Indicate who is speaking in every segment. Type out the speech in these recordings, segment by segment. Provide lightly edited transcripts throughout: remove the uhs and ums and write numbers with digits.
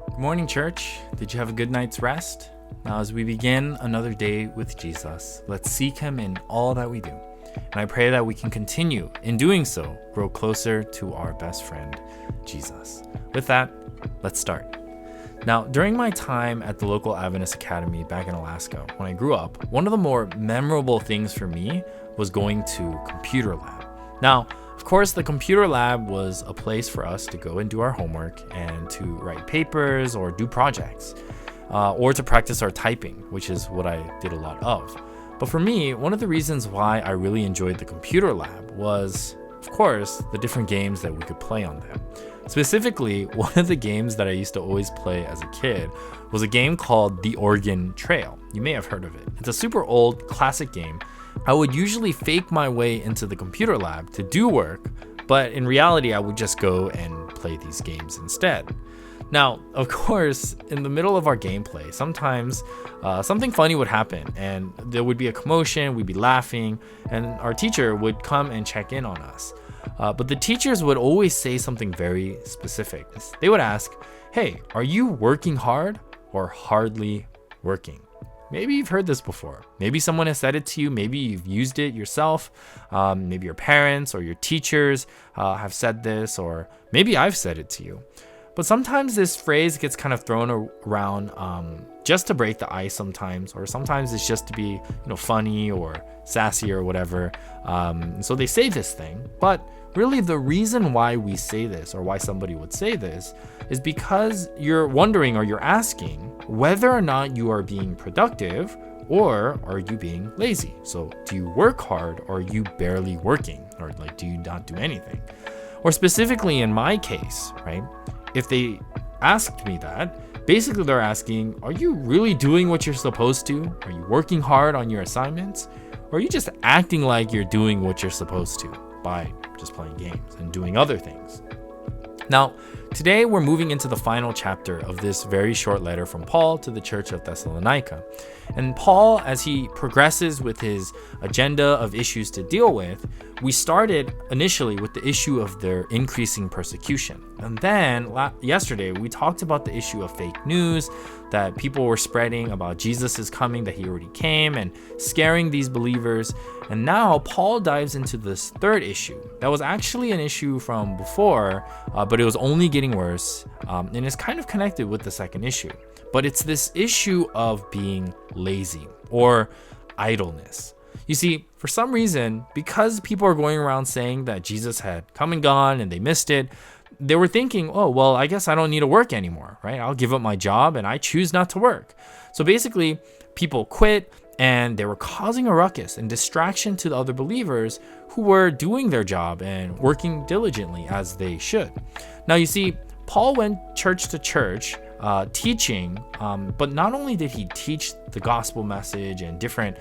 Speaker 1: Good morning, church. Did you have a good night's rest? Now, as we begin another day with Jesus, let's seek him in all that we do. And I pray that we can continue, in doing so, grow closer to our best friend, Jesus. With that, let's start. Now, during my time at the local Adventist Academy back in Alaska, when I grew up, one of the more memorable things for me was going to computer lab. Now, of course, the computer lab was a place for us to go and do our homework and to write papers or do projects, or to practice our typing, which is what I did a lot of. But for me, one of the reasons why I really enjoyed the computer lab was, of course, the different games that we could play on them. Specifically, one of the games that I used to always play as a kid was a game called The Oregon Trail. You may have heard of it. It's a super old classic game. I would usually fake my way into the computer lab to do work, but in reality, I would just go and play these games instead. Now, of course, in the middle of our gameplay, sometimes something funny would happen and there would be a commotion, we'd be laughing, and our teacher would come and check in on us. But the teachers would always say something very specific. They would ask, "Hey, are you working hard or hardly working?" Maybe you've heard this before. Maybe someone has said it to you. Maybe you've used it yourself. Maybe your parents or your teachers have said this, or maybe I've said it to you. But sometimes this phrase gets kind of thrown around just to break the ice sometimes, or sometimes it's just to be, funny or sassy or whatever. So they say this thing, but really the reason why we say this, or why somebody would say this, is because you're wondering or you're asking whether or not you are being productive or are you being lazy. So do you work hard or are you barely working, or do you not do anything? Or specifically in my case, right? If they asked me that, basically they're asking, are you really doing what you're supposed to? Are you working hard on your assignments? Or are you just acting like you're doing what you're supposed to by just playing games and doing other things? Now, today we're moving into the final chapter of this very short letter from Paul to the church of Thessalonica. And Paul, as he progresses with his agenda of issues to deal with, we started initially with the issue of their increasing persecution. And then yesterday, we talked about the issue of fake news that people were spreading about Jesus is coming, that he already came, and scaring these believers. And now Paul dives into this third issue. That was actually an issue from before, but it was only getting worse, and it's kind of connected with the second issue. But it's this issue of being lazy or idleness. You see, for some reason, because people are going around saying that Jesus had come and gone and they missed it, they were thinking, oh, well, I guess I don't need to work anymore, right? I'll give up my job and I choose not to work. So basically, people quit and they were causing a ruckus and distraction to the other believers who were doing their job and working diligently as they should. Now, you see, Paul went church to church teaching, but not only did he teach the gospel message and different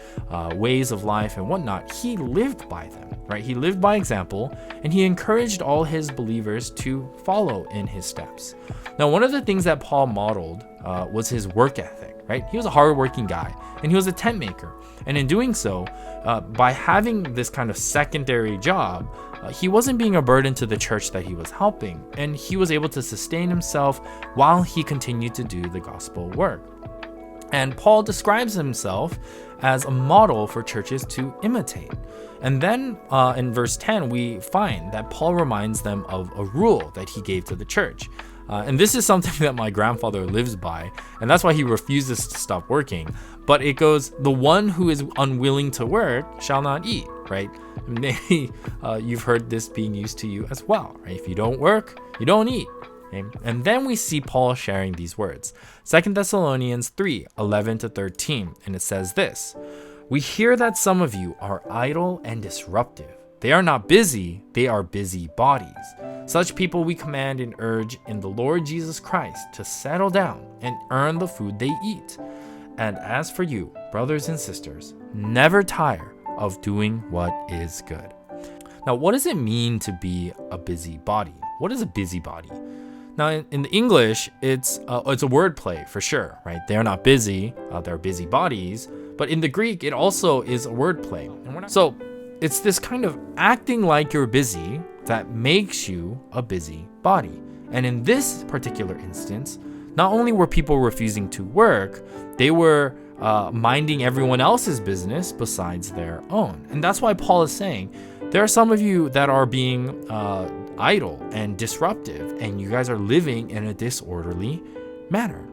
Speaker 1: ways of life and whatnot, he lived by them, right? He lived by example, and he encouraged all his believers to follow in his steps. Now, one of the things that Paul modeled was his work ethic, right? He was a hardworking guy, and he was a tent maker. And in doing so, by having this kind of secondary job, he wasn't being a burden to the church that he was helping, and he was able to sustain himself while he continued to do the gospel work. And Paul describes himself as a model for churches to imitate. And then in verse 10, we find that Paul reminds them of a rule that he gave to the church. And this is something that my grandfather lives by, and that's why he refuses to stop working. But it goes, the one who is unwilling to work shall not eat, right? Maybe you've heard this being used to you as well, right? If you don't work, you don't eat. Okay? And then we see Paul sharing these words. 2 Thessalonians 3:11-13, and it says this: "We hear that some of you are idle and disruptive. They are not busy, they are busy bodies. Such people we command and urge in the Lord Jesus Christ to settle down and earn the food they eat. And as for you, brothers and sisters, never tire of doing what is good." Now, what does it mean to be a busybody? What is a busybody? Now, in the English, it's a word play for sure, right? They're not busy, they're busybodies. But in the Greek, it also is a word play. So it's this kind of acting like you're busy that makes you a busybody. And in this particular instance, not only were people refusing to work, they were minding everyone else's business besides their own. And that's why Paul is saying, there are some of you that are being idle and disruptive, and you guys are living in a disorderly manner.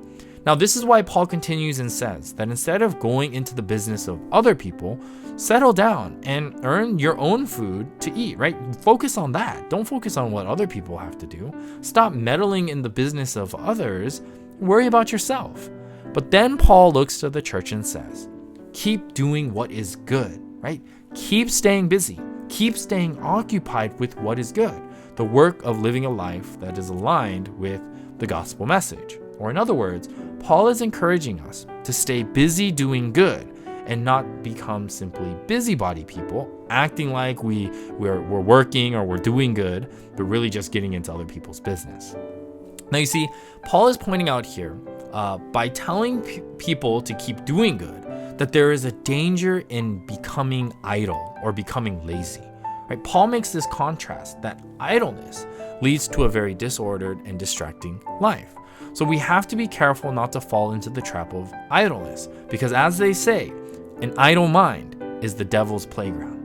Speaker 1: Now, this is why Paul continues and says that instead of going into the business of other people, settle down and earn your own food to eat, right? Focus on that. Don't focus on what other people have to do. Stop meddling in the business of others. Worry about yourself. But then Paul looks to the church and says, keep doing what is good, right? Keep staying busy. Keep staying occupied with what is good. The work of living a life that is aligned with the gospel message. Or in other words, Paul is encouraging us to stay busy doing good and not become simply busybody people, acting like we're working or we're doing good, but really just getting into other people's business. Now you see, Paul is pointing out here, by telling people to keep doing good, that there is a danger in becoming idle or becoming lazy. Right? Paul makes this contrast that idleness leads to a very disordered and distracting life. So we have to be careful not to fall into the trap of idleness, because as they say, an idle mind is the devil's playground.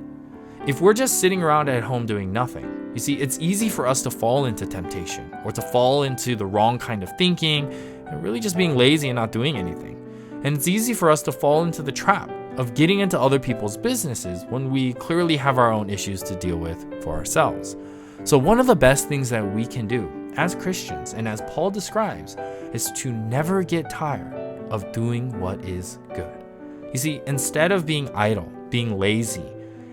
Speaker 1: If we're just sitting around at home doing nothing, you see, it's easy for us to fall into temptation or to fall into the wrong kind of thinking and really just being lazy and not doing anything. And it's easy for us to fall into the trap of getting into other people's businesses when we clearly have our own issues to deal with for ourselves. So one of the best things that we can do as Christians, and as Paul describes, is to never get tired of doing what is good. You see, instead of being idle, being lazy,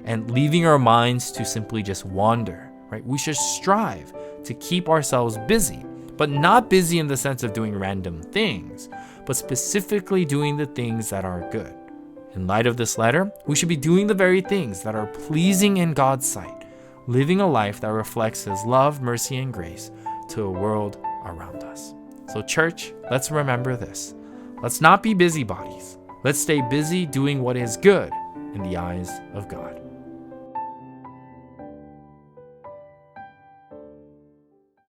Speaker 1: and leaving our minds to simply just wander, right? We should strive to keep ourselves busy, but not busy in the sense of doing random things, but specifically doing the things that are good. In light of this letter, we should be doing the very things that are pleasing in God's sight, living a life that reflects His love, mercy, and grace to a world around us. So church, let's remember this. Let's not be busybodies. Let's stay busy doing what is good in the eyes of God.